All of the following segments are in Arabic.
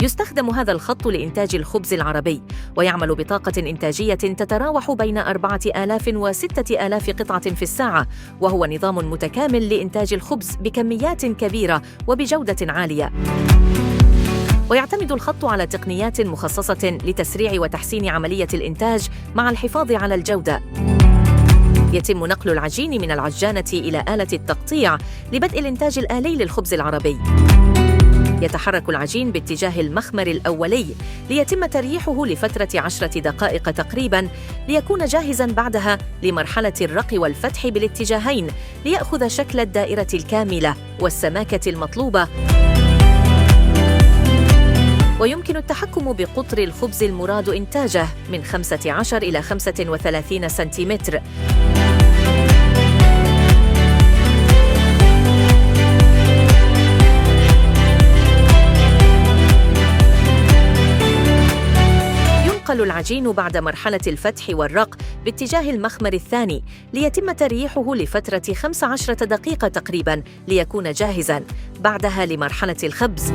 يستخدم هذا الخط لإنتاج الخبز العربي، ويعمل بطاقة إنتاجية تتراوح بين 4000 و 6000 قطعة في الساعة، وهو نظام متكامل لإنتاج الخبز بكميات كبيرة وبجودة عالية. ويعتمد الخط على تقنيات مخصصة لتسريع وتحسين عملية الإنتاج مع الحفاظ على الجودة. يتم نقل العجين من العجانة إلى آلة التقطيع لبدء الإنتاج الآلي للخبز العربي. يتحرك العجين باتجاه المخمر الأولي ليتم ترييحه لفترة 10 دقائق تقريباً، ليكون جاهزاً بعدها لمرحلة الرق والفتح بالاتجاهين ليأخذ شكل الدائرة الكاملة والسماكة المطلوبة. ويمكن التحكم بقطر الخبز المراد إنتاجه من 15 إلى 35 سنتيمتر. ينقل العجين بعد مرحلة الفتح والرق باتجاه المخمر الثاني ليتم ترييحه لفترة 15 دقيقة تقريباً ليكون جاهزاً بعدها لمرحلة الخبز.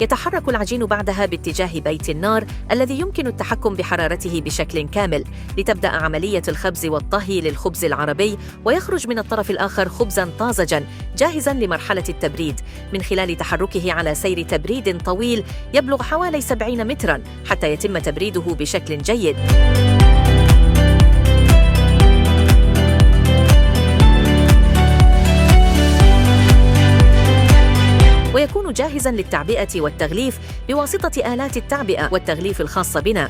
يتحرك العجين بعدها باتجاه بيت النار الذي يمكن التحكم بحرارته بشكل كامل لتبدأ عملية الخبز والطهي للخبز العربي، ويخرج من الطرف الآخر خبزاً طازجاً جاهزاً لمرحلة التبريد من خلال تحركه على سير تبريد طويل يبلغ حوالي 70 متراً حتى يتم تبريده بشكل جيد. ويكون جاهزاً للتعبئة والتغليف بواسطة آلات التعبئة والتغليف الخاصة بنا.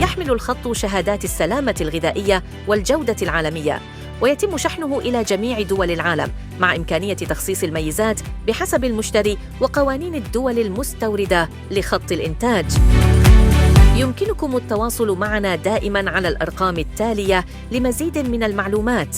يحمل الخط شهادات السلامة الغذائية والجودة العالمية، ويتم شحنه إلى جميع دول العالم مع إمكانية تخصيص الميزات بحسب المشتري وقوانين الدول المستوردة لخط الإنتاج. يمكنكم التواصل معنا دائماً على الأرقام التالية لمزيد من المعلومات.